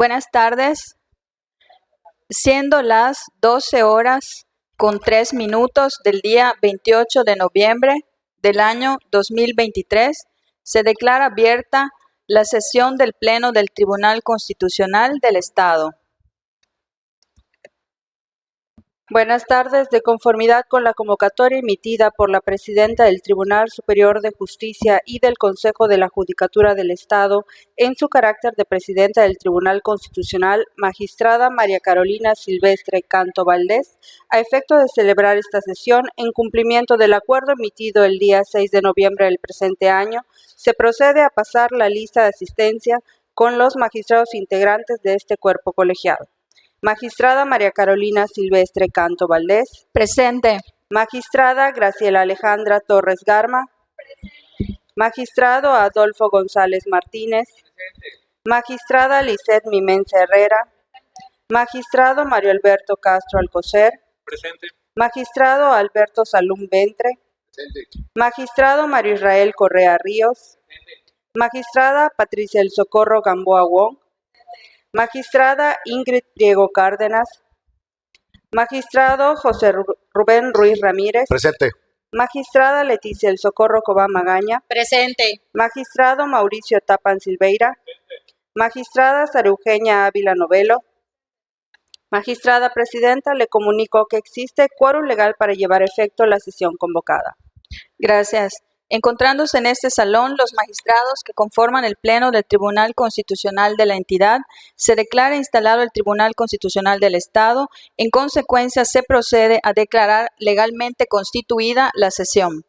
Buenas tardes. Siendo las 12:03 del día 28 de noviembre del año 2023, se declara abierta la sesión del Pleno del Tribunal Constitucional del Estado. Buenas tardes. De conformidad con la convocatoria emitida por la Presidenta del Tribunal Superior de Justicia y del Consejo de la Judicatura del Estado, en su carácter de Presidenta del Tribunal Constitucional, Magistrada María Carolina Silvestre Canto Valdés, a efecto de celebrar esta sesión en cumplimiento del acuerdo emitido el día 6 de noviembre del presente año, se procede a pasar la lista de asistencia con los magistrados integrantes de este cuerpo colegiado. Magistrada María Carolina Silvestre Canto Valdés. Presente. Magistrada Graciela Alejandra Torres Garma. Magistrado Adolfo González Martínez. Magistrada Lisset Mimense Herrera. Magistrado Mario Alberto Castro Alcocer. Presente. Magistrado Alberto Salum Ventre. Presente. Magistrado Mario Israel Correa Ríos. Presente. Magistrada Patricia El Socorro Gamboa Wong. Magistrada Ingrid Priego Cárdenas. Magistrado José Rubén Ruiz Ramírez. Presente. Magistrada Leticia El Socorro Cobá Magaña. Presente. Magistrado Mauricio Tapan Silveira. Magistrada Sara Eugenia Ávila Novelo. Magistrada Presidenta, le comunico que existe quórum legal para llevar a efecto la sesión convocada. Gracias. Encontrándose en este salón los magistrados que conforman el Pleno del Tribunal Constitucional de la entidad, se declara instalado el Tribunal Constitucional del Estado. En consecuencia, se procede a declarar legalmente constituida la sesión.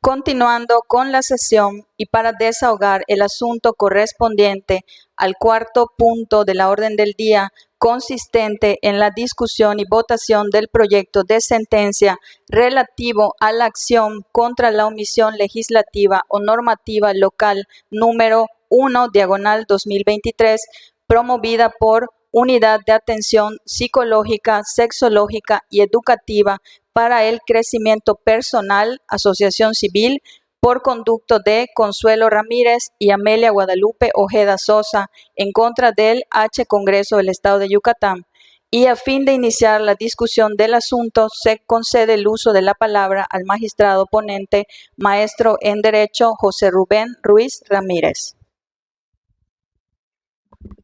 Continuando con la sesión y para desahogar el asunto correspondiente al cuarto punto de la orden del día, consistente en la discusión y votación del proyecto de sentencia relativo a la acción contra la omisión legislativa o normativa local número 1/2023, promovida por Unidad de Atención Psicológica, Sexológica y Educativa para el Crecimiento Personal, Asociación Civil, por conducto de Consuelo Ramírez y Amelia Guadalupe Ojeda Sosa, en contra del H. Congreso del Estado de Yucatán. Y a fin de iniciar la discusión del asunto, se concede el uso de la palabra al magistrado ponente, maestro en Derecho, José Rubén Ruiz Ramírez.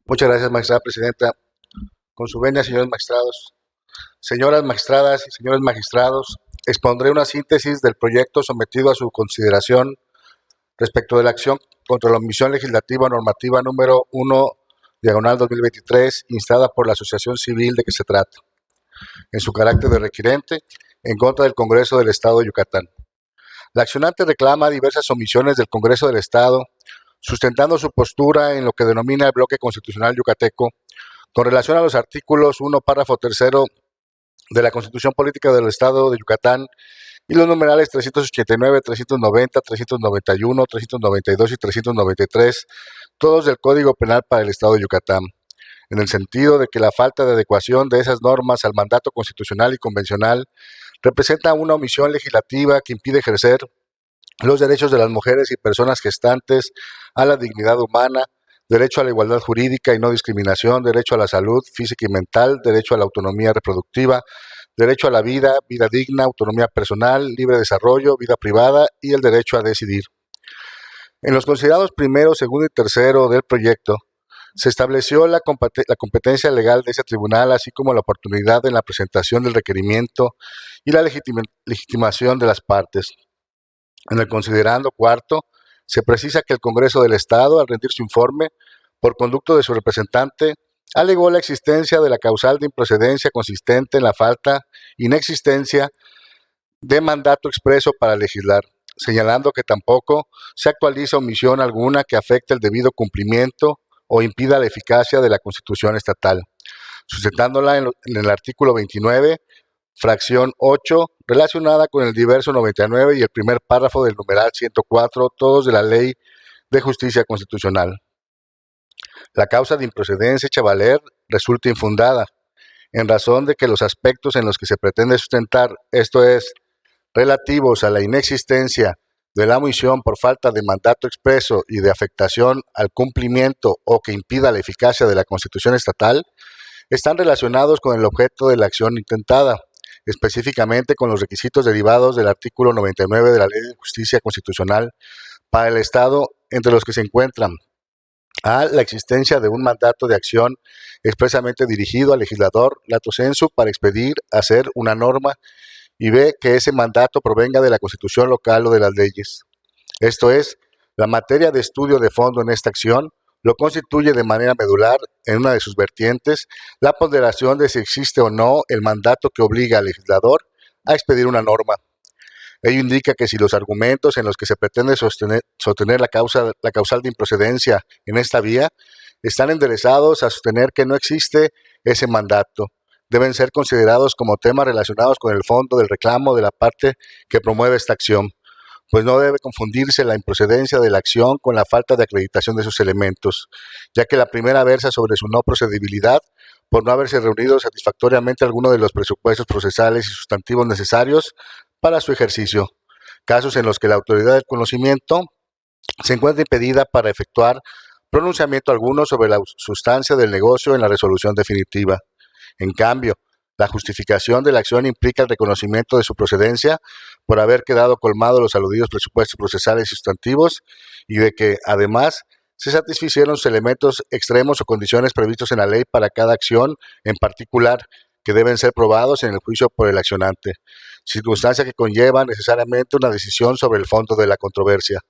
Muchas gracias, magistrada presidenta. Con su venia, señores magistrados. Señoras magistradas y señores magistrados, expondré una síntesis del proyecto sometido a su consideración respecto de la acción contra la omisión legislativa normativa número 1/2023, instada por la Asociación Civil de que se trata, en su carácter de requerente, en contra del Congreso del Estado de Yucatán. La accionante reclama diversas omisiones del Congreso del Estado, sustentando su postura en lo que denomina el bloque constitucional yucateco, con relación a los artículos 1, párrafo 3 de la Constitución Política del Estado de Yucatán y los numerales 389, 390, 391, 392 y 393, todos del Código Penal para el Estado de Yucatán, en el sentido de que la falta de adecuación de esas normas al mandato constitucional y convencional representa una omisión legislativa que impide ejercer los derechos de las mujeres y personas gestantes a la dignidad humana, derecho a la igualdad jurídica y no discriminación, derecho a la salud física y mental, derecho a la autonomía reproductiva, derecho a la vida, vida digna, autonomía personal, libre desarrollo, vida privada y el derecho a decidir. En los considerados primero, segundo y tercero del proyecto, se estableció la competencia legal de ese tribunal, así como la oportunidad en la presentación del requerimiento y la legitimación de las partes. En el considerando cuarto, se precisa que el Congreso del Estado, al rendir su informe, por conducto de su representante, alegó la existencia de la causal de improcedencia consistente en la inexistencia de mandato expreso para legislar, señalando que tampoco se actualiza omisión alguna que afecte el debido cumplimiento o impida la eficacia de la Constitución estatal, sustentándola en el artículo 29, fracción 8, relacionada con el diverso 99 y el primer párrafo del numeral 104, todos de la Ley de Justicia Constitucional. La causa de improcedencia hecha valer resulta infundada, en razón de que los aspectos en los que se pretende sustentar, esto es, relativos a la inexistencia de la omisión por falta de mandato expreso y de afectación al cumplimiento o que impida la eficacia de la Constitución estatal, están relacionados con el objeto de la acción intentada, específicamente con los requisitos derivados del artículo 99 de la Ley de Justicia Constitucional para el Estado, entre los que se encuentran a la existencia de un mandato de acción expresamente dirigido al legislador lato sensu para expedir, hacer una norma, y b, que ese mandato provenga de la Constitución local o de las leyes. Esto es, la materia de estudio de fondo en esta acción lo constituye de manera medular en una de sus vertientes la ponderación de si existe o no el mandato que obliga al legislador a expedir una norma. Ello indica que si los argumentos en los que se pretende sostener la causal de improcedencia en esta vía están enderezados a sostener que no existe ese mandato, deben ser considerados como temas relacionados con el fondo del reclamo de la parte que promueve esta acción, pues no debe confundirse la improcedencia de la acción con la falta de acreditación de sus elementos, ya que la primera versa sobre su no procedibilidad por no haberse reunido satisfactoriamente alguno de los presupuestos procesales y sustantivos necesarios para su ejercicio, casos en los que la autoridad del conocimiento se encuentra impedida para efectuar pronunciamiento alguno sobre la sustancia del negocio en la resolución definitiva. En cambio, la justificación de la acción implica el reconocimiento de su procedencia por haber quedado colmados los aludidos presupuestos procesales y sustantivos y de que, además, se satisficieron sus elementos extremos o condiciones previstos en la ley para cada acción en particular que deben ser probados en el juicio por el accionante, circunstancia que conlleva necesariamente una decisión sobre el fondo de la controversia.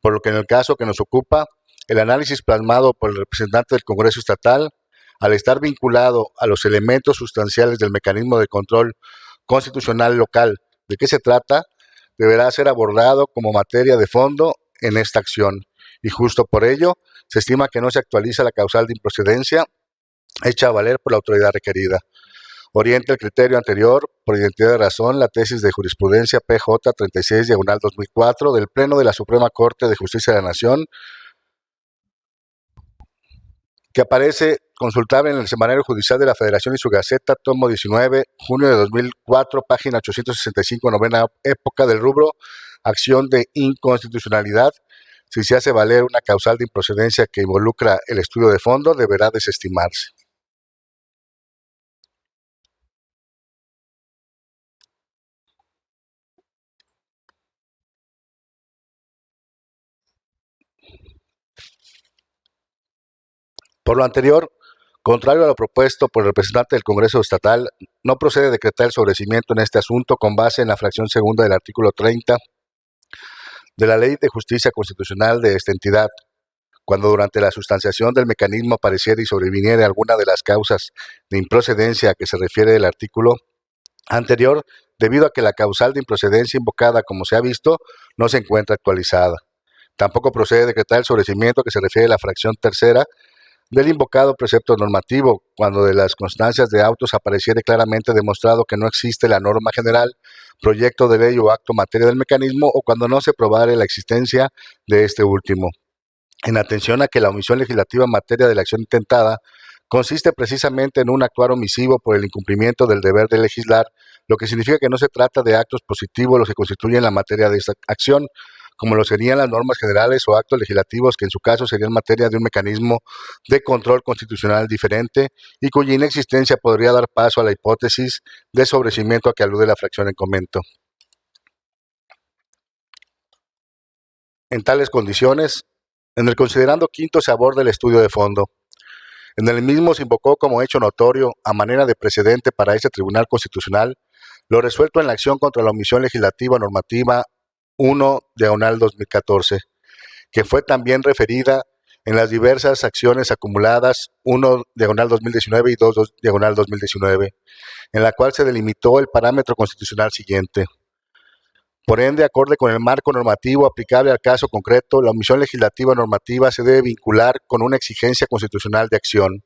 Por lo que en el caso que nos ocupa, el análisis plasmado por el representante del Congreso Estatal, al estar vinculado a los elementos sustanciales del mecanismo de control constitucional local de qué se trata, deberá ser abordado como materia de fondo en esta acción, y justo por ello se estima que no se actualiza la causal de improcedencia hecha a valer por la autoridad requerida. Orienta el criterio anterior, por identidad de razón, la tesis de jurisprudencia PJ 36/2004 del Pleno de la Suprema Corte de Justicia de la Nación, que aparece consultable en el Semanario Judicial de la Federación y su Gaceta, tomo 19, junio de 2004, página 865, novena época, del rubro acción de inconstitucionalidad. Si se hace valer una causal de improcedencia que involucra el estudio de fondo, deberá desestimarse. Por lo anterior, contrario a lo propuesto por el representante del Congreso Estatal, no procede decretar el sobreseimiento en este asunto con base en la fracción segunda del artículo 30 de la Ley de Justicia Constitucional de esta entidad, cuando durante la sustanciación del mecanismo apareciera y sobreviniera alguna de las causas de improcedencia a que se refiere el artículo anterior, debido a que la causal de improcedencia invocada, como se ha visto, no se encuentra actualizada. Tampoco procede decretar el sobreseimiento a que se refiere la fracción tercera del invocado precepto normativo, cuando de las constancias de autos apareciere claramente demostrado que no existe la norma general, proyecto de ley o acto materia del mecanismo, o cuando no se probare la existencia de este último. En atención a que la omisión legislativa en materia de la acción intentada consiste precisamente en un actuar omisivo por el incumplimiento del deber de legislar, lo que significa que no se trata de actos positivos los que constituyen la materia de esta acción, como lo serían las normas generales o actos legislativos que en su caso serían materia de un mecanismo de control constitucional diferente y cuya inexistencia podría dar paso a la hipótesis de sobreseimiento a que alude la fracción en comento. En tales condiciones, en el considerando quinto se aborda el estudio de fondo. En el mismo se invocó como hecho notorio, a manera de precedente para este Tribunal Constitucional, lo resuelto en la acción contra la omisión legislativa normativa 1/2014, que fue también referida en las diversas acciones acumuladas 1/2019 y 2/2019, en la cual se delimitó el parámetro constitucional siguiente. Por ende, acorde con el marco normativo aplicable al caso concreto, la omisión legislativa normativa se debe vincular con una exigencia constitucional de acción,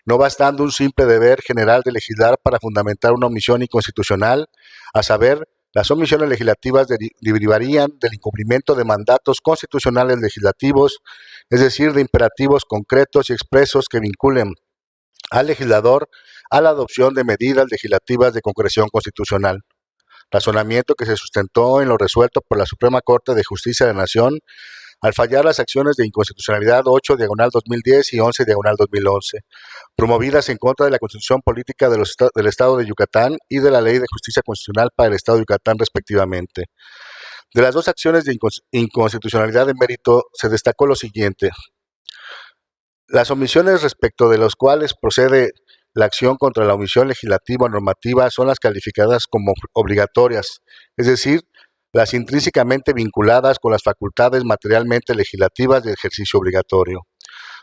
no bastando un simple deber general de legislar para fundamentar una omisión inconstitucional, a saber, las omisiones legislativas derivarían del incumplimiento de mandatos constitucionales legislativos, es decir, de imperativos concretos y expresos que vinculen al legislador a la adopción de medidas legislativas de concreción constitucional. razonamiento que se sustentó en lo resuelto por la Suprema Corte de Justicia de la Nación al fallar las acciones de inconstitucionalidad 8/2010 y 11/2011, promovidas en contra de la Constitución Política del Estado de Yucatán y de la Ley de Justicia Constitucional para el Estado de Yucatán, respectivamente. De las dos acciones de inconstitucionalidad de mérito se destacó lo siguiente: las omisiones respecto de las cuales procede la acción contra la omisión legislativa o normativa son las calificadas como obligatorias, es decir, las intrínsecamente vinculadas con las facultades materialmente legislativas de ejercicio obligatorio.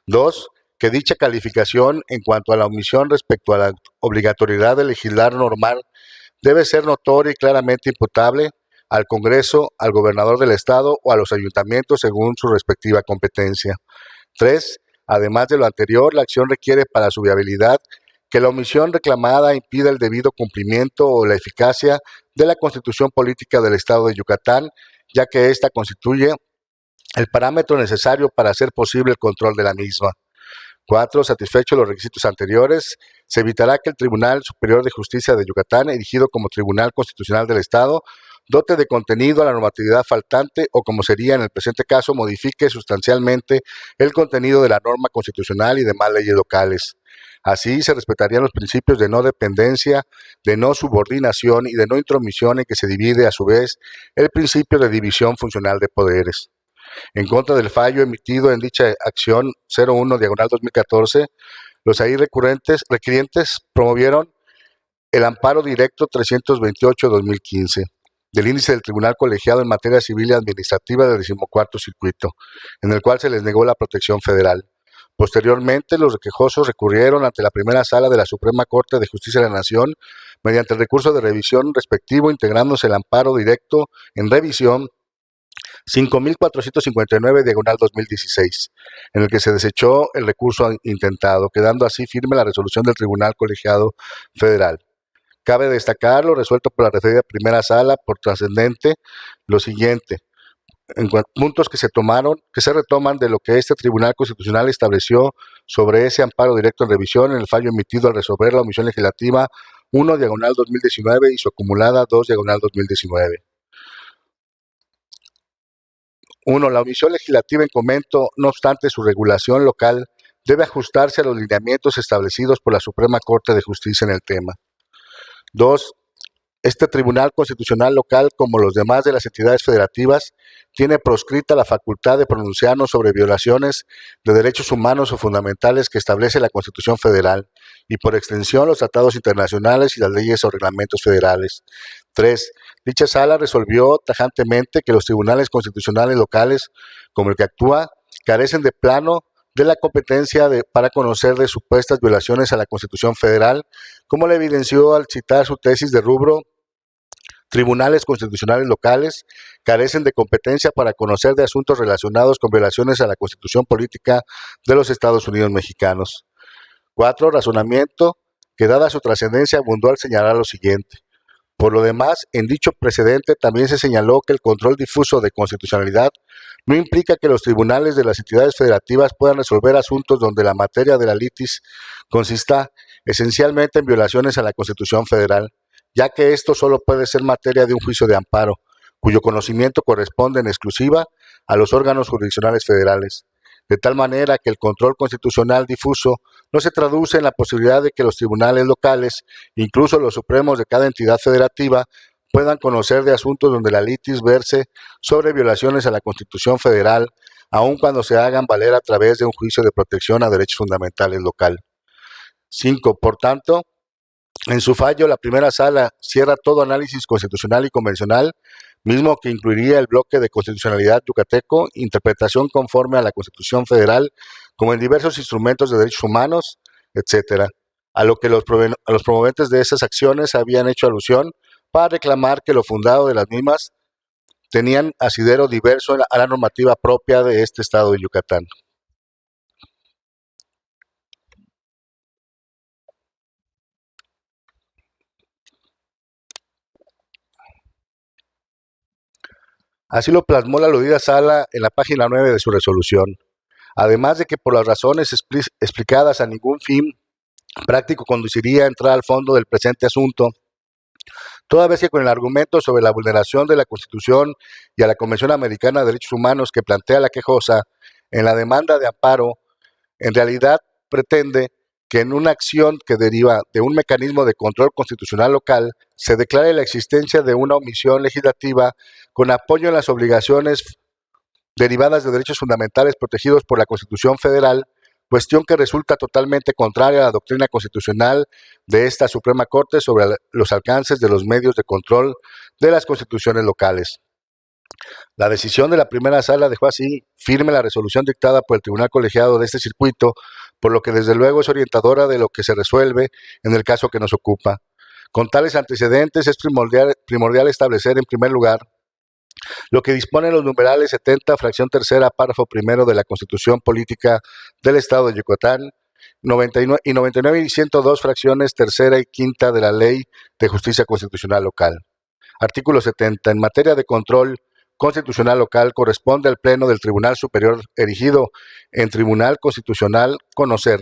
2. Que dicha calificación, en cuanto a la omisión respecto a la obligatoriedad de legislar normal, debe ser notoria y claramente imputable al Congreso, al gobernador del Estado o a los ayuntamientos según su respectiva competencia. 3. Además de lo anterior, la acción requiere para su viabilidad que la omisión reclamada impida el debido cumplimiento o la eficacia de la Constitución Política del Estado de Yucatán, ya que ésta constituye el parámetro necesario para hacer posible el control de la misma. 4. Satisfechos los requisitos anteriores, se evitará que el Tribunal Superior de Justicia de Yucatán, erigido como Tribunal Constitucional del Estado, dote de contenido a la normatividad faltante o, como sería en el presente caso, modifique sustancialmente el contenido de la norma constitucional y demás leyes locales. Así se respetarían los principios de no dependencia, de no subordinación y de no intromisión, en que se divide a su vez el principio de división funcional de poderes. En contra del fallo emitido en dicha acción 01/2014, los ahí requirientes promovieron el amparo directo 328/2015 del índice del Tribunal Colegiado en materia civil y administrativa del 14º Circuito, en el cual se les negó la protección federal. Posteriormente, los quejosos recurrieron ante la primera sala de la Suprema Corte de Justicia de la Nación mediante el recurso de revisión respectivo, integrándose el amparo directo en revisión 5459/2016, en el que se desechó el recurso intentado, quedando así firme la resolución del Tribunal Colegiado Federal. Cabe destacar lo resuelto por la referida primera sala por trascendente lo siguiente: en puntos que se retoman de lo que este Tribunal Constitucional estableció sobre ese amparo directo en revisión en el fallo emitido al resolver la omisión legislativa 1/2019 y su acumulada 2/2019. 1. La omisión legislativa en comento, no obstante su regulación local, debe ajustarse a los lineamientos establecidos por la Suprema Corte de Justicia en el tema. 2. Este Tribunal Constitucional local, como los demás de las entidades federativas, tiene proscrita la facultad de pronunciarnos sobre violaciones de derechos humanos o fundamentales que establece la Constitución Federal y, por extensión, los tratados internacionales y las leyes o reglamentos federales. 3. Dicha sala resolvió tajantemente que los tribunales constitucionales locales, como el que actúa, carecen de plano de la competencia para conocer de supuestas violaciones a la Constitución Federal, como le evidenció al citar su tesis de rubro: tribunales constitucionales locales carecen de competencia para conocer de asuntos relacionados con violaciones a la Constitución Política de los Estados Unidos mexicanos. 4. Razonamiento que, dada su trascendencia, abundó al señalar lo siguiente: por lo demás, en dicho precedente también se señaló que el control difuso de constitucionalidad no implica que los tribunales de las entidades federativas puedan resolver asuntos donde la materia de la litis consista esencialmente en violaciones a la Constitución Federal, ya que esto solo puede ser materia de un juicio de amparo, cuyo conocimiento corresponde en exclusiva a los órganos jurisdiccionales federales, de tal manera que el control constitucional difuso no se traduce en la posibilidad de que los tribunales locales, incluso los supremos de cada entidad federativa, puedan conocer de asuntos donde la litis verse sobre violaciones a la Constitución Federal, aun cuando se hagan valer a través de un juicio de protección a derechos fundamentales local. 5. Por tanto, en su fallo, la primera sala cierra todo análisis constitucional y convencional, mismo que incluiría el bloque de constitucionalidad yucateco, interpretación conforme a la Constitución Federal, como en diversos instrumentos de derechos humanos, etc., a lo que los promoventes de esas acciones habían hecho alusión para reclamar que lo fundado de las mismas tenían asidero diverso a la normativa propia de este estado de Yucatán. Así lo plasmó la aludida sala en la página 9 de su resolución. Además de que por las razones explicadas a ningún fin práctico conduciría a entrar al fondo del presente asunto, toda vez que con el argumento sobre la vulneración de la Constitución y a la Convención Americana de Derechos Humanos que plantea la quejosa en la demanda de amparo, en realidad pretende que en una acción que deriva de un mecanismo de control constitucional local se declare la existencia de una omisión legislativa con apoyo en las obligaciones derivadas de derechos fundamentales protegidos por la Constitución Federal, cuestión que resulta totalmente contraria a la doctrina constitucional de esta Suprema Corte sobre los alcances de los medios de control de las constituciones locales. La decisión de la primera sala dejó así firme la resolución dictada por el Tribunal Colegiado de este circuito, por lo que desde luego es orientadora de lo que se resuelve en el caso que nos ocupa. Con tales antecedentes es primordial establecer en primer lugar lo que disponen los numerales 70, fracción tercera, párrafo primero de la Constitución Política del Estado de Yucatán, 99 y 102, fracciones tercera y quinta de la Ley de Justicia Constitucional Local. Artículo 70. En materia de control constitucional local, corresponde al Pleno del Tribunal Superior erigido en Tribunal Constitucional conocer: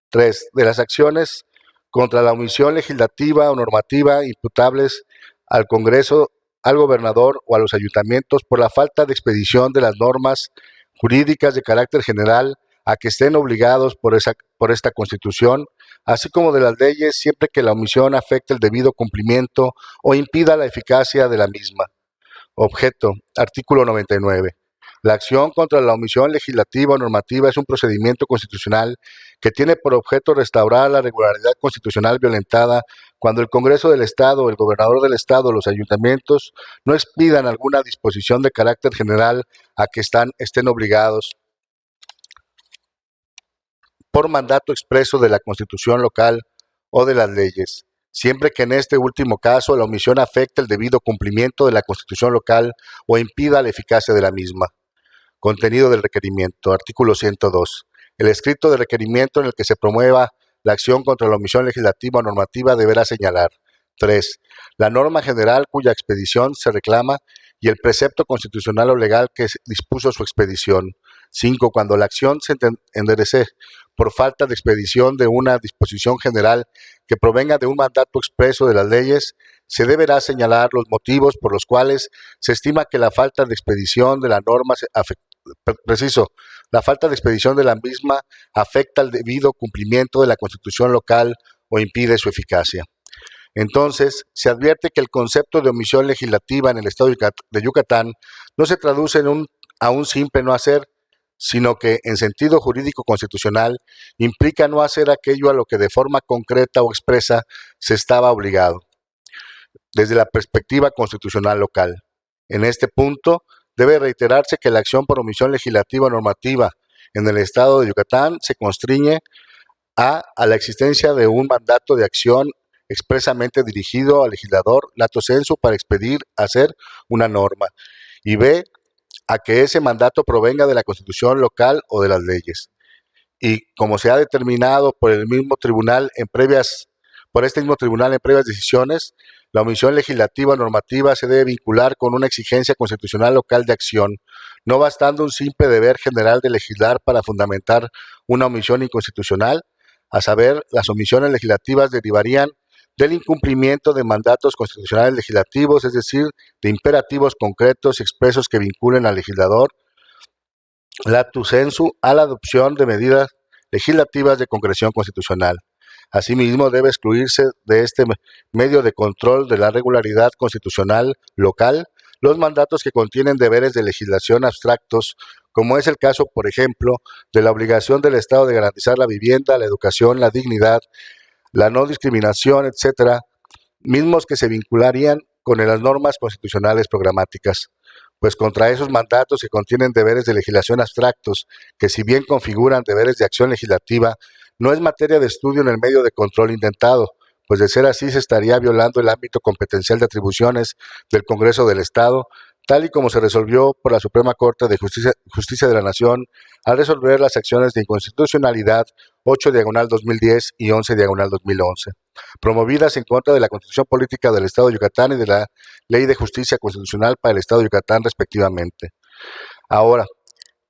3. De las acciones contra la omisión legislativa o normativa imputables al Congreso, al gobernador o a los ayuntamientos por la falta de expedición de las normas jurídicas de carácter general a que estén obligados por esta Constitución, así como de las leyes, siempre que la omisión afecte el debido cumplimiento o impida la eficacia de la misma. Objeto. Artículo 99. La acción contra la omisión legislativa o normativa es un procedimiento constitucional que tiene por objeto restaurar la regularidad constitucional violentada cuando el Congreso del Estado, el gobernador del Estado o los ayuntamientos no expidan alguna disposición de carácter general a que estén obligados por mandato expreso de la Constitución local o de las leyes, siempre que en este último caso la omisión afecte el debido cumplimiento de la Constitución local o impida la eficacia de la misma. Contenido del requerimiento. Artículo 102. El escrito de requerimiento en el que se promueva la acción contra la omisión legislativa o normativa deberá señalar: 3. La norma general cuya expedición se reclama y el precepto constitucional o legal que dispuso su expedición. 5. Cuando la acción se enderece por falta de expedición de una disposición general que provenga de un mandato expreso de las leyes, se deberá señalar los motivos por los cuales se estima que la falta de expedición de la norma la falta de expedición de la misma afecta el debido cumplimiento de la Constitución local o impide su eficacia. Entonces, se advierte que el concepto de omisión legislativa en el Estado de Yucatán no se traduce a un simple no hacer, sino que, en sentido jurídico constitucional, implica no hacer aquello a lo que de forma concreta o expresa se estaba obligado, desde la perspectiva constitucional local. En este punto, debe reiterarse que la acción por omisión legislativa o normativa en el Estado de Yucatán se constriñe a la existencia de un mandato de acción expresamente dirigido al legislador lato sensu para hacer una norma, y b, a que ese mandato provenga de la Constitución local o de las leyes. Y como se ha determinado por este mismo tribunal en previas decisiones, la omisión legislativa o normativa se debe vincular con una exigencia constitucional local de acción, no bastando un simple deber general de legislar para fundamentar una omisión inconstitucional, a saber, las omisiones legislativas derivarían del incumplimiento de mandatos constitucionales legislativos, es decir, de imperativos concretos y expresos que vinculen al legislador lato sensu a la adopción de medidas legislativas de concreción constitucional. Asimismo, debe excluirse de este medio de control de la regularidad constitucional local los mandatos que contienen deberes de legislación abstractos, como es el caso, por ejemplo, de la obligación del Estado de garantizar la vivienda, la educación, la dignidad, la no discriminación, etcétera, mismos que se vincularían con las normas constitucionales programáticas, pues contra esos mandatos que contienen deberes de legislación abstractos, que si bien configuran deberes de acción legislativa, no es materia de estudio en el medio de control intentado, pues de ser así se estaría violando el ámbito competencial de atribuciones del Congreso del Estado, tal y como se resolvió por la Suprema Corte de Justicia de la Nación al resolver las acciones de inconstitucionalidad 8/2010 y 11/2011, promovidas en contra de la Constitución Política del Estado de Yucatán y de la Ley de Justicia Constitucional para el Estado de Yucatán, respectivamente. Ahora,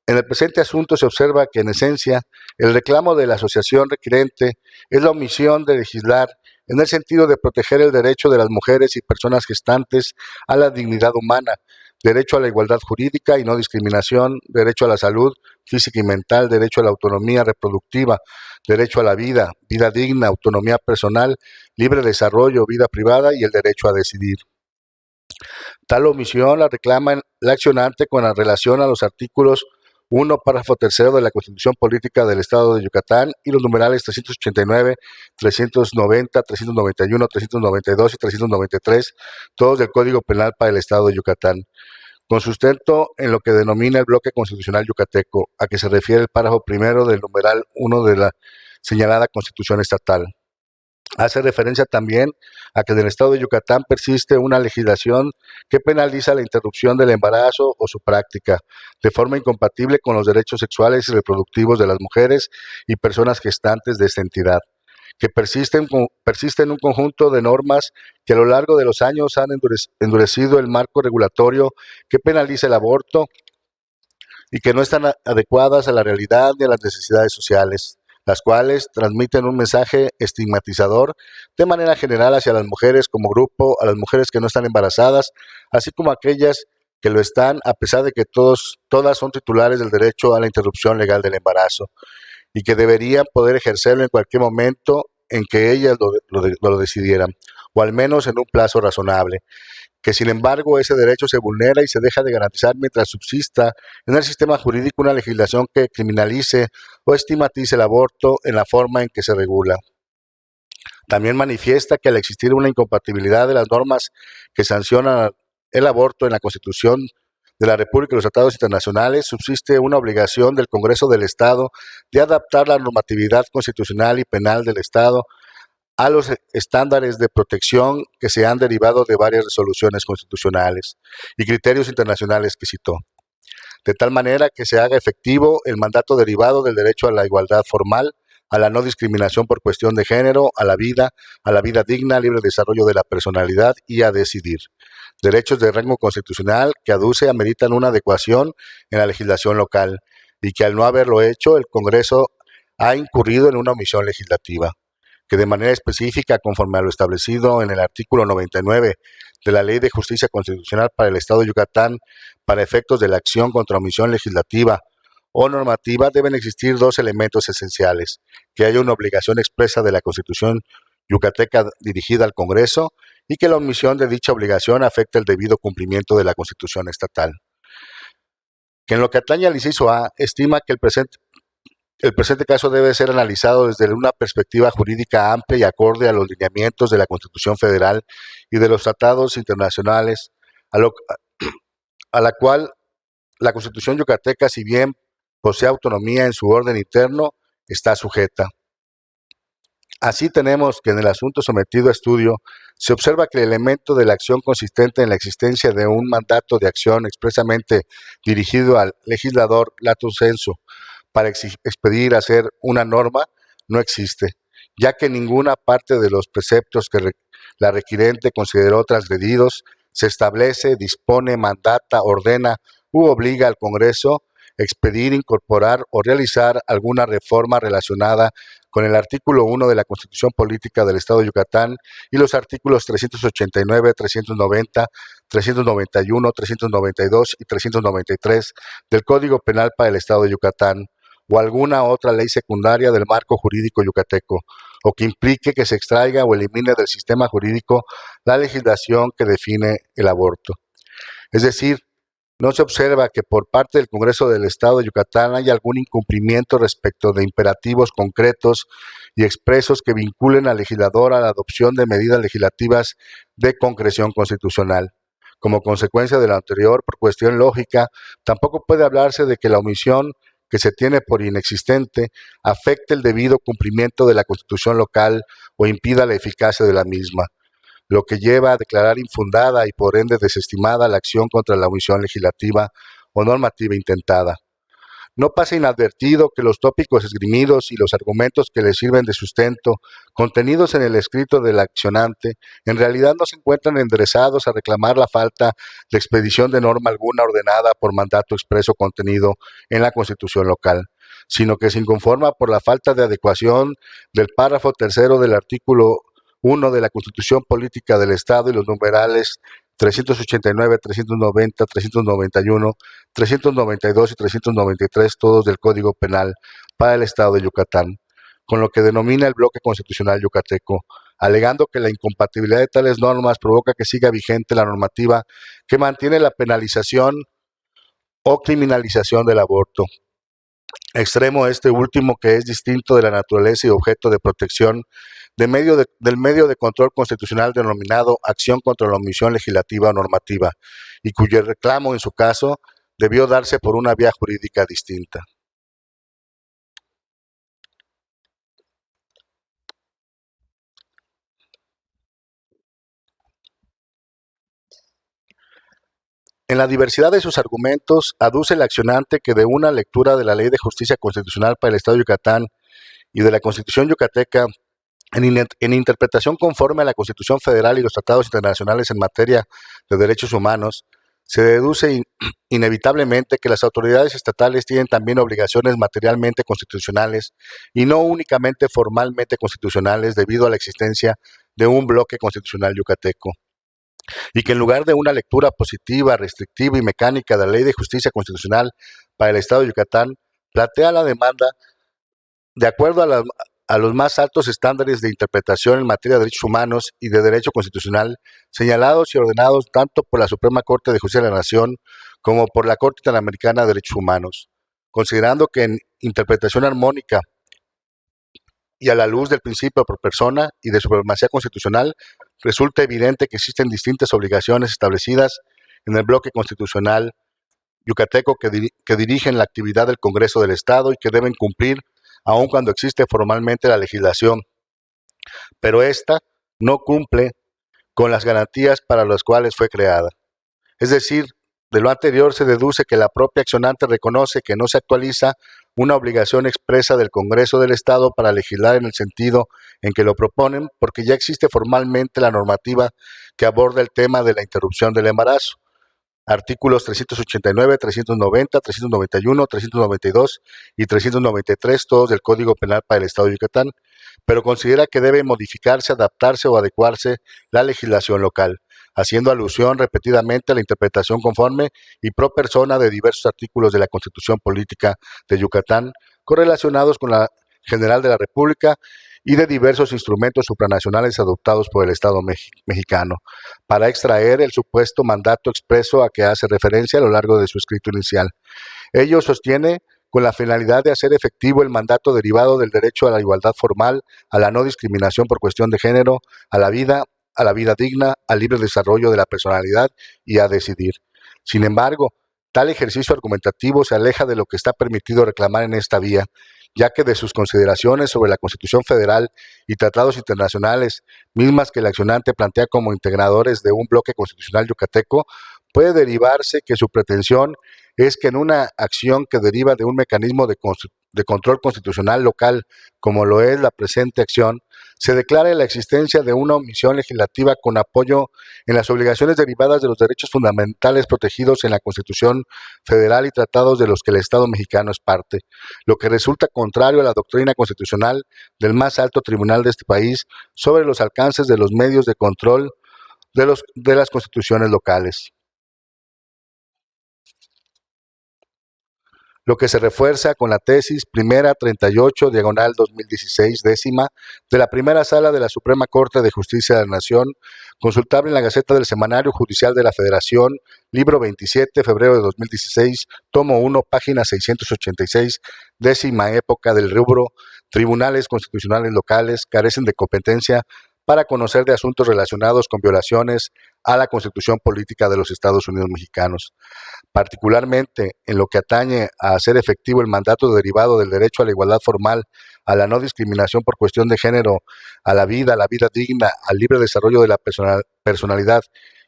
en el presente asunto se observa que, en esencia, el reclamo de la asociación requerente es la omisión de legislar en el sentido de proteger el derecho de las mujeres y personas gestantes a la dignidad humana, derecho a la igualdad jurídica y no discriminación, derecho a la salud física y mental, derecho a la autonomía reproductiva, derecho a la vida, vida digna, autonomía personal, libre desarrollo, vida privada y el derecho a decidir. Tal omisión la reclama la accionante con relación a los artículos 1, párrafo 3 de la Constitución Política del Estado de Yucatán y los numerales 389, 390, 391, 392 y 393, todos del Código Penal para el Estado de Yucatán, con sustento en lo que denomina el bloque constitucional yucateco, a que se refiere el párrafo primero del numeral 1 de la señalada Constitución Estatal. Hace referencia también a que en el Estado de Yucatán persiste una legislación que penaliza la interrupción del embarazo o su práctica, de forma incompatible con los derechos sexuales y reproductivos de las mujeres y personas gestantes de esta entidad, que persiste en un conjunto de normas que a lo largo de los años han endurecido el marco regulatorio que penaliza el aborto y que no están adecuadas a la realidad ni a las necesidades sociales, las cuales transmiten un mensaje estigmatizador de manera general hacia las mujeres como grupo, a las mujeres que no están embarazadas, así como a aquellas que lo están, a pesar de que todas son titulares del derecho a la interrupción legal del embarazo y que deberían poder ejercerlo en cualquier momento en que ellas lo decidieran, o al menos en un plazo razonable, que sin embargo ese derecho se vulnera y se deja de garantizar mientras subsista en el sistema jurídico una legislación que criminalice o estigmatice el aborto en la forma en que se regula. También manifiesta que al existir una incompatibilidad de las normas que sancionan el aborto en la Constitución de la República y los tratados internacionales, subsiste una obligación del Congreso del Estado de adaptar la normatividad constitucional y penal del Estado a los estándares de protección que se han derivado de varias resoluciones constitucionales y criterios internacionales que citó, de tal manera que se haga efectivo el mandato derivado del derecho a la igualdad formal, a la no discriminación por cuestión de género, a la vida digna, libre desarrollo de la personalidad y a decidir. Derechos de rango constitucional que aduce ameritan una adecuación en la legislación local y que al no haberlo hecho, el Congreso ha incurrido en una omisión legislativa, que de manera específica, conforme a lo establecido en el artículo 99 de la Ley de Justicia Constitucional para el Estado de Yucatán, para efectos de la acción contra omisión legislativa o normativa, deben existir dos elementos esenciales: que haya una obligación expresa de la Constitución yucateca dirigida al Congreso y que la omisión de dicha obligación afecte el debido cumplimiento de la Constitución estatal. Que en lo que atañe al inciso A, estima que el presente caso debe ser analizado desde una perspectiva jurídica amplia y acorde a los lineamientos de la Constitución Federal y de los tratados internacionales, a la cual la Constitución yucateca, si bien posee autonomía en su orden interno, está sujeta. Así tenemos que en el asunto sometido a estudio se observa que el elemento de la acción consistente en la existencia de un mandato de acción expresamente dirigido al legislador lato sensu para expedir, hacer una norma, no existe, ya que ninguna parte de los preceptos que la requirente consideró transgredidos se establece, dispone, mandata, ordena u obliga al Congreso expedir, incorporar o realizar alguna reforma relacionada con el artículo 1 de la Constitución Política del Estado de Yucatán y los artículos 389, 390, 391, 392 y 393 del Código Penal para el Estado de Yucatán, o alguna otra ley secundaria del marco jurídico yucateco, o que implique que se extraiga o elimine del sistema jurídico la legislación que define el aborto. Es decir, no se observa que por parte del Congreso del Estado de Yucatán haya algún incumplimiento respecto de imperativos concretos y expresos que vinculen al legislador a la adopción de medidas legislativas de concreción constitucional. Como consecuencia de lo anterior, por cuestión lógica, tampoco puede hablarse de que la omisión que se tiene por inexistente afecte el debido cumplimiento de la Constitución local o impida la eficacia de la misma, lo que lleva a declarar infundada y por ende desestimada la acción contra la omisión legislativa o normativa intentada. No pasa inadvertido que los tópicos esgrimidos y los argumentos que le sirven de sustento, contenidos en el escrito del accionante, en realidad no se encuentran enderezados a reclamar la falta de expedición de norma alguna ordenada por mandato expreso contenido en la Constitución local, sino que se inconforma por la falta de adecuación del párrafo tercero del artículo 1 de la Constitución Política del Estado y los numerales 389, 390, 391, 392 y 393, todos del Código Penal para el Estado de Yucatán, con lo que denomina el bloque constitucional yucateco, alegando que la incompatibilidad de tales normas provoca que siga vigente la normativa que mantiene la penalización o criminalización del aborto. Extremo este último, que es distinto de la naturaleza y objeto de protección del medio de control constitucional denominado acción contra la omisión legislativa o normativa, y cuyo reclamo, en su caso, debió darse por una vía jurídica distinta. En la diversidad de sus argumentos, aduce el accionante que de una lectura de la Ley de Justicia Constitucional para el Estado de Yucatán y de la Constitución yucateca, en interpretación conforme a la Constitución Federal y los tratados internacionales en materia de derechos humanos, se deduce inevitablemente que las autoridades estatales tienen también obligaciones materialmente constitucionales y no únicamente formalmente constitucionales debido a la existencia de un bloque constitucional yucateco, y que en lugar de una lectura positiva, restrictiva y mecánica de la Ley de Justicia Constitucional para el Estado de Yucatán, plantea la demanda de acuerdo a los más altos estándares de interpretación en materia de derechos humanos y de derecho constitucional, señalados y ordenados tanto por la Suprema Corte de Justicia de la Nación como por la Corte Interamericana de Derechos Humanos, considerando que en interpretación armónica y a la luz del principio por persona y de supremacía constitucional, resulta evidente que existen distintas obligaciones establecidas en el bloque constitucional yucateco que dirigen la actividad del Congreso del Estado y que deben cumplir aun cuando existe formalmente la legislación, pero ésta no cumple con las garantías para las cuales fue creada. Es decir, de lo anterior se deduce que la propia accionante reconoce que no se actualiza una obligación expresa del Congreso del Estado para legislar en el sentido en que lo proponen, porque ya existe formalmente la normativa que aborda el tema de la interrupción del embarazo. Artículos 389, 390, 391, 392 y 393, todos del Código Penal para el Estado de Yucatán, pero considera que debe modificarse, adaptarse o adecuarse la legislación local, haciendo alusión repetidamente a la interpretación conforme y pro persona de diversos artículos de la Constitución Política de Yucatán, correlacionados con la General de la República y de diversos instrumentos supranacionales adoptados por el Estado mexicano, para extraer el supuesto mandato expreso a que hace referencia a lo largo de su escrito inicial. Ello sostiene con la finalidad de hacer efectivo el mandato derivado del derecho a la igualdad formal, a la no discriminación por cuestión de género, a la vida digna, al libre desarrollo de la personalidad y a decidir. Sin embargo, tal ejercicio argumentativo se aleja de lo que está permitido reclamar en esta vía, ya que de sus consideraciones sobre la Constitución Federal y tratados internacionales, mismas que el accionante plantea como integradores de un bloque constitucional yucateco, puede derivarse que su pretensión es que en una acción que deriva de un mecanismo de control constitucional local, como lo es la presente acción, se declare la existencia de una omisión legislativa con apoyo en las obligaciones derivadas de los derechos fundamentales protegidos en la Constitución Federal y tratados de los que el Estado mexicano es parte, lo que resulta contrario a la doctrina constitucional del más alto tribunal de este país sobre los alcances de los medios de control de las constituciones locales. Lo que se refuerza con la tesis primera 38, diagonal 2016, décima, de la primera sala de la Suprema Corte de Justicia de la Nación, consultable en la Gaceta del Semanario Judicial de la Federación, libro 27, febrero de 2016, tomo 1, página 686, décima época del rubro, tribunales constitucionales locales carecen de competencia para conocer de asuntos relacionados con violaciones a la Constitución Política de los Estados Unidos Mexicanos, particularmente en lo que atañe a hacer efectivo el mandato derivado del derecho a la igualdad formal, a la no discriminación por cuestión de género, a la vida digna, al libre desarrollo de la personalidad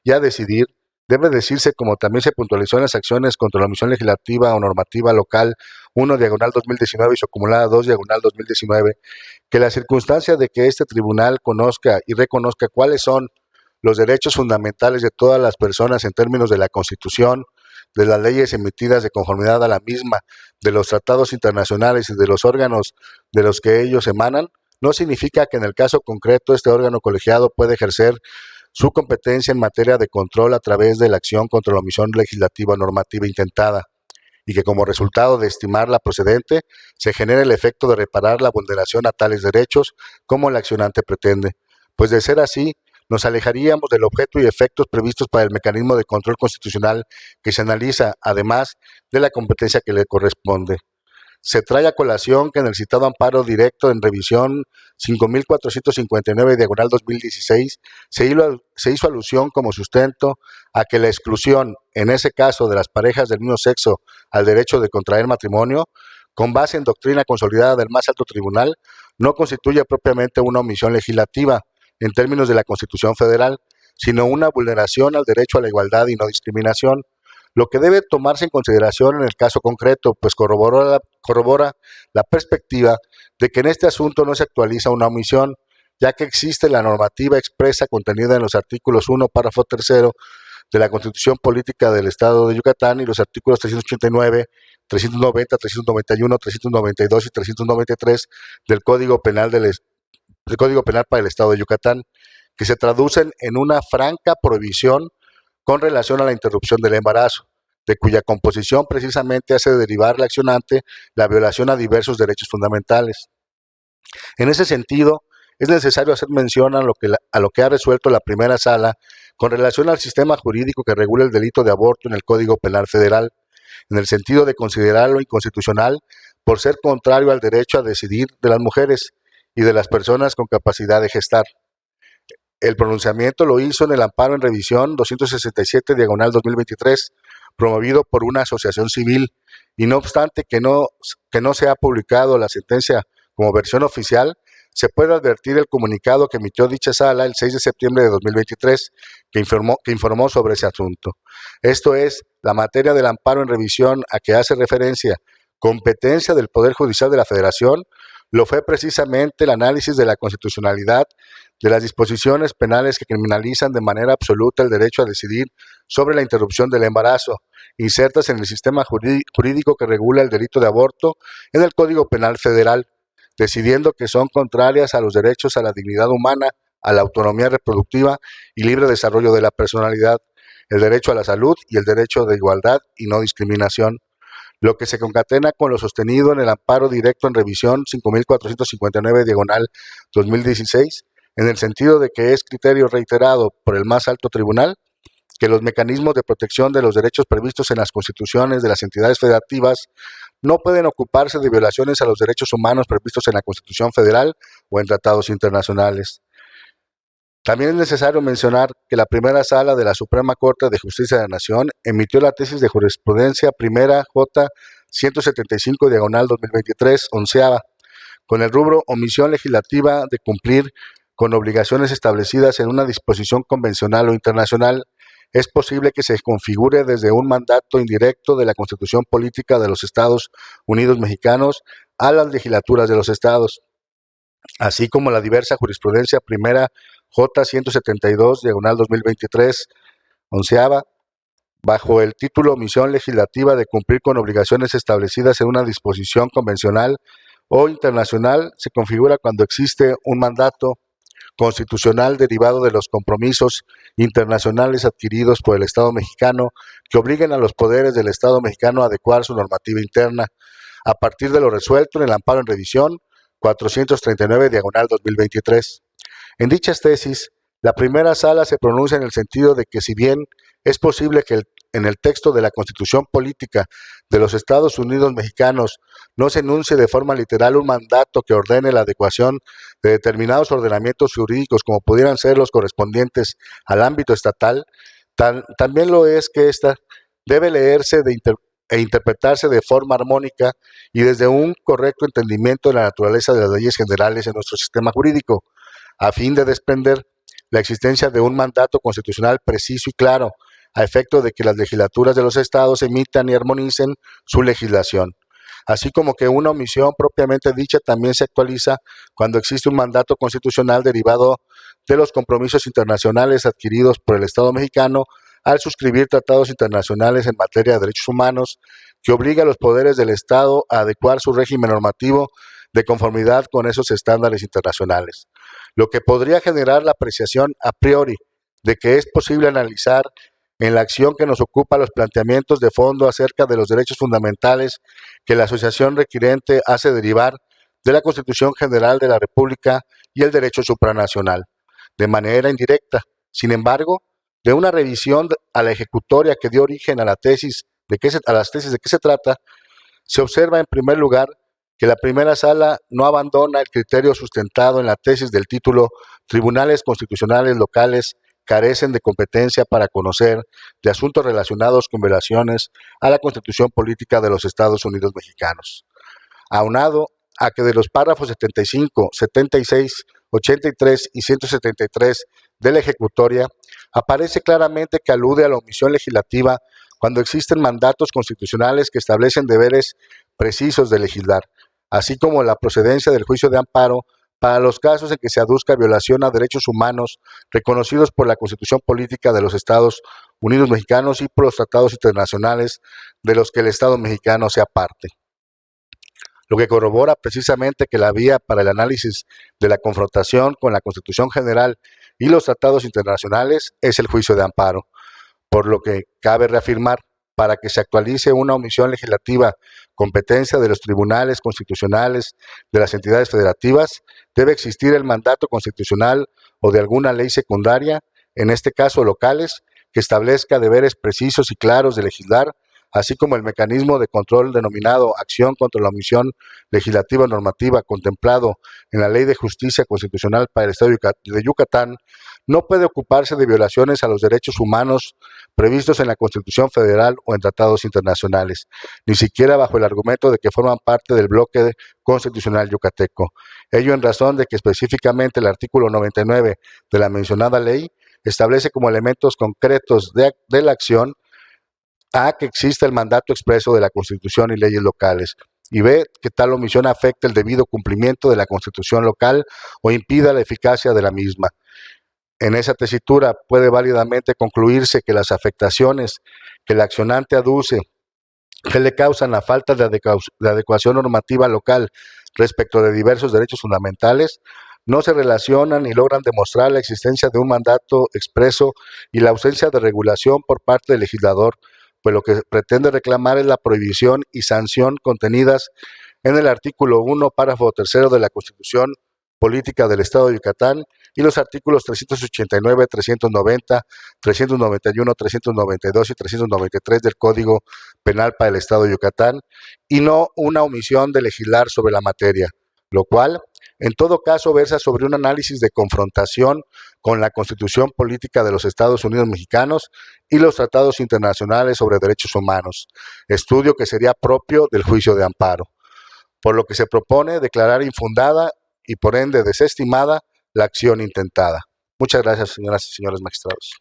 y a decidir. Debe decirse, como también se puntualizó en las acciones contra la omisión legislativa o normativa local 1, diagonal 2019 y su acumulada 2, diagonal 2019, que la circunstancia de que este tribunal conozca y reconozca cuáles son los derechos fundamentales de todas las personas en términos de la Constitución, de las leyes emitidas de conformidad a la misma, de los tratados internacionales y de los órganos de los que ellos emanan, no significa que en el caso concreto este órgano colegiado puede ejercer su competencia en materia de control a través de la acción contra la omisión legislativa o normativa intentada, y que como resultado de estimarla procedente, se genere el efecto de reparar la vulneración a tales derechos como el accionante pretende. Pues de ser así, nos alejaríamos del objeto y efectos previstos para el mecanismo de control constitucional que se analiza, además de la competencia que le corresponde. Se trae a colación que en el citado amparo directo en revisión 5459/2016 se hizo alusión como sustento a que la exclusión, en ese caso de las parejas del mismo sexo, al derecho de contraer matrimonio, con base en doctrina consolidada del más alto tribunal, no constituye propiamente una omisión legislativa en términos de la Constitución Federal, sino una vulneración al derecho a la igualdad y no discriminación, lo que debe tomarse en consideración en el caso concreto, pues corrobora la perspectiva de que en este asunto no se actualiza una omisión, ya que existe la normativa expresa contenida en los artículos 1, párrafo 3 de la Constitución Política del Estado de Yucatán y los artículos 389, 390, 391, 392 y 393 del Código Penal para el Estado de Yucatán, que se traducen en una franca prohibición con relación a la interrupción del embarazo, de cuya composición precisamente hace derivar la accionante la violación a diversos derechos fundamentales. En ese sentido, es necesario hacer mención a lo que ha resuelto la primera sala con relación al sistema jurídico que regula el delito de aborto en el Código Penal Federal, en el sentido de considerarlo inconstitucional por ser contrario al derecho a decidir de las mujeres y de las personas con capacidad de gestar. El pronunciamiento lo hizo en el amparo en revisión 267/2023, promovido por una asociación civil, y no obstante que no se ha publicado la sentencia como versión oficial, se puede advertir el comunicado que emitió dicha sala el 6 de septiembre de 2023, que informó sobre ese asunto. Esto es, la materia del amparo en revisión a que hace referencia, competencia del Poder Judicial de la Federación, lo fue precisamente el análisis de la constitucionalidad de las disposiciones penales que criminalizan de manera absoluta el derecho a decidir sobre la interrupción del embarazo, insertas en el sistema jurídico que regula el delito de aborto en el Código Penal Federal, decidiendo que son contrarias a los derechos a la dignidad humana, a la autonomía reproductiva y libre desarrollo de la personalidad, el derecho a la salud y el derecho de igualdad y no discriminación, lo que se concatena con lo sostenido en el amparo directo en revisión 5459/2016, en el sentido de que es criterio reiterado por el más alto tribunal que los mecanismos de protección de los derechos previstos en las constituciones de las entidades federativas no pueden ocuparse de violaciones a los derechos humanos previstos en la Constitución Federal o en tratados internacionales. También es necesario mencionar que la primera sala de la Suprema Corte de Justicia de la Nación emitió la tesis de jurisprudencia primera J 175/2023, onceava, con el rubro omisión legislativa de cumplir con obligaciones establecidas en una disposición convencional o internacional. Es posible que se configure desde un mandato indirecto de la Constitución Política de los Estados Unidos Mexicanos a las legislaturas de los estados, así como la diversa jurisprudencia primera J 172/2023, onceava, bajo el título omisión legislativa de cumplir con obligaciones establecidas en una disposición convencional o internacional, se configura cuando existe un mandato constitucional derivado de los compromisos internacionales adquiridos por el Estado mexicano que obliguen a los poderes del Estado mexicano a adecuar su normativa interna, a partir de lo resuelto en el amparo en revisión 439/2023. En dichas tesis, la primera sala se pronuncia en el sentido de que si bien es posible que en el texto de la Constitución Política de los Estados Unidos Mexicanos no se enuncie de forma literal un mandato que ordene la adecuación de determinados ordenamientos jurídicos como pudieran ser los correspondientes al ámbito estatal, también lo es que ésta debe leerse e interpretarse de forma armónica y desde un correcto entendimiento de la naturaleza de las leyes generales en nuestro sistema jurídico, a fin de desprender la existencia de un mandato constitucional preciso y claro, a efecto de que las legislaturas de los estados emitan y armonicen su legislación, así como que una omisión propiamente dicha también se actualiza cuando existe un mandato constitucional derivado de los compromisos internacionales adquiridos por el Estado mexicano al suscribir tratados internacionales en materia de derechos humanos que obliga a los poderes del Estado a adecuar su régimen normativo de conformidad con esos estándares internacionales, lo que podría generar la apreciación a priori de que es posible analizar en la acción que nos ocupa los planteamientos de fondo acerca de los derechos fundamentales que la asociación requirente hace derivar de la Constitución General de la República y el derecho supranacional, de manera indirecta. Sin embargo, de una revisión a la ejecutoria que dio origen a las tesis de qué se trata, se observa en primer lugar que la primera sala no abandona el criterio sustentado en la tesis del título Tribunales Constitucionales Locales carecen de competencia para conocer de asuntos relacionados con violaciones a la Constitución Política de los Estados Unidos Mexicanos. Aunado a que de los párrafos 75, 76, 83 y 173 de la ejecutoria, aparece claramente que alude a la omisión legislativa cuando existen mandatos constitucionales que establecen deberes precisos de legislar, así como la procedencia del juicio de amparo para los casos en que se aduzca violación a derechos humanos reconocidos por la Constitución Política de los Estados Unidos Mexicanos y por los tratados internacionales de los que el Estado mexicano sea parte. Lo que corrobora precisamente que la vía para el análisis de la confrontación con la Constitución General y los tratados internacionales es el juicio de amparo, por lo que cabe reafirmar, para que se actualice una omisión legislativa, competencia de los tribunales constitucionales de las entidades federativas, debe existir el mandato constitucional o de alguna ley secundaria, en este caso locales, que establezca deberes precisos y claros de legislar, así como el mecanismo de control denominado acción contra la omisión legislativa normativa contemplado en la Ley de Justicia Constitucional para el Estado de Yucatán, no puede ocuparse de violaciones a los derechos humanos previstos en la Constitución Federal o en tratados internacionales, ni siquiera bajo el argumento de que forman parte del bloque constitucional yucateco. Ello en razón de que específicamente el artículo 99 de la mencionada ley establece como elementos concretos de la acción A, que exista el mandato expreso de la Constitución y leyes locales, y B, que tal omisión afecte el debido cumplimiento de la Constitución local o impida la eficacia de la misma. En esa tesitura puede válidamente concluirse que las afectaciones que el accionante aduce que le causan la falta de adecuación normativa local respecto de diversos derechos fundamentales no se relacionan ni logran demostrar la existencia de un mandato expreso y la ausencia de regulación por parte del legislador, pues lo que pretende reclamar es la prohibición y sanción contenidas en el artículo 1, párrafo 3 de la Constitución Política del Estado de Yucatán y los artículos 389, 390, 391, 392 y 393 del Código Penal para el Estado de Yucatán, y no una omisión de legislar sobre la materia, lo cual, en todo caso, versa sobre un análisis de confrontación con la Constitución Política de los Estados Unidos Mexicanos y los tratados internacionales sobre derechos humanos, estudio que sería propio del juicio de amparo, por lo que se propone declarar infundada y por ende desestimada la acción intentada. Muchas gracias, señoras y señores magistrados.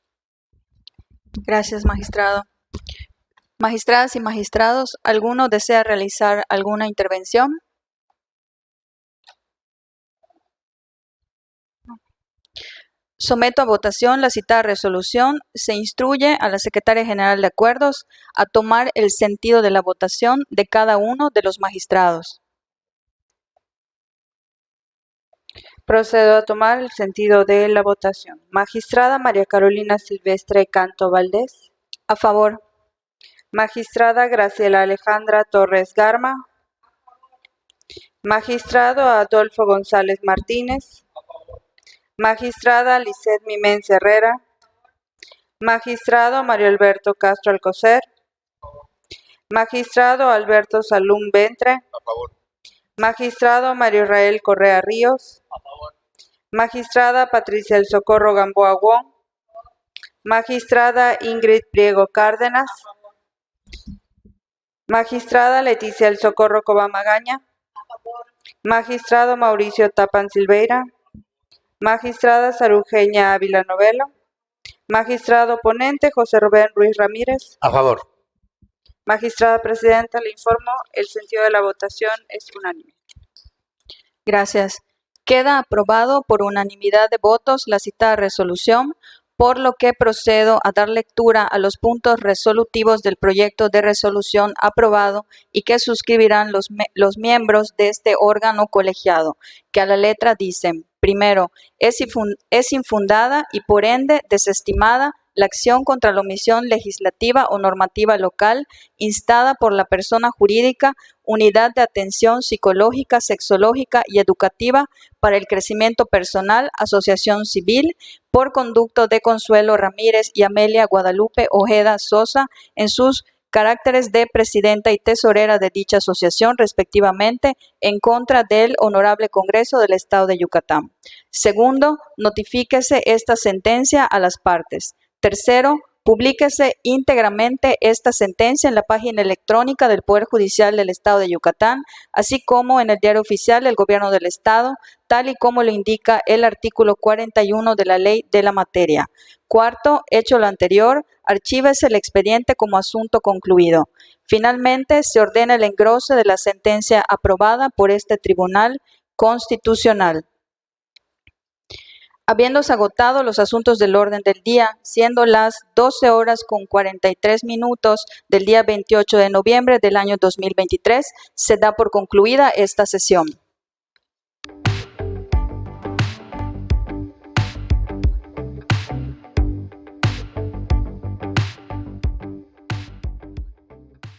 Gracias, magistrado. Magistradas y magistrados, ¿alguno desea realizar alguna intervención? Someto a votación la citada resolución. Se instruye a la Secretaria General de Acuerdos a tomar el sentido de la votación de cada uno de los magistrados. Procedo a tomar el sentido de la votación. Magistrada María Carolina Silvestre Canto Valdés. A favor. Magistrada Graciela Alejandra Torres Garma. Magistrado Adolfo González Martínez. Magistrada Lisset Mimens Herrera. Magistrado Mario Alberto Castro Alcocer. Magistrado Alberto Salum Ventre. A favor. Magistrado Mario Israel Correa Ríos. A favor. Magistrada Patricia El Socorro Gamboa Wong. Magistrada Ingrid Priego Cárdenas. Magistrada Leticia El Socorro Cobamagaña. Magistrado Mauricio Tapan Silveira. Magistrada Sarujeña Ávila Novelo. Magistrado ponente José Rubén Ruiz Ramírez. A favor. Magistrada Presidenta, le informo, el sentido de la votación es unánime. Gracias. Queda aprobado por unanimidad de votos la citada resolución, por lo que procedo a dar lectura a los puntos resolutivos del proyecto de resolución aprobado y que suscribirán los miembros de este órgano colegiado, que a la letra dicen: primero, es infundada y por ende desestimada la acción contra la omisión legislativa o normativa local instada por la persona jurídica Unidad de Atención Psicológica, Sexológica y Educativa para el Crecimiento Personal, Asociación Civil, por conducto de Consuelo Ramírez y Amelia Guadalupe Ojeda Sosa en sus caracteres de presidenta y tesorera de dicha asociación, respectivamente, en contra del Honorable Congreso del Estado de Yucatán. Segundo, notifíquese esta sentencia a las partes. Tercero, publíquese íntegramente esta sentencia en la página electrónica del Poder Judicial del Estado de Yucatán, así como en el Diario Oficial del Gobierno del Estado, tal y como lo indica el artículo 41 de la ley de la materia. Cuarto, hecho lo anterior, archívese el expediente como asunto concluido. Finalmente, se ordena el engrose de la sentencia aprobada por este Tribunal Constitucional. Habiéndose agotado los asuntos del orden del día, siendo las 12:43 del día 28 de noviembre del año 2023, se da por concluida esta sesión.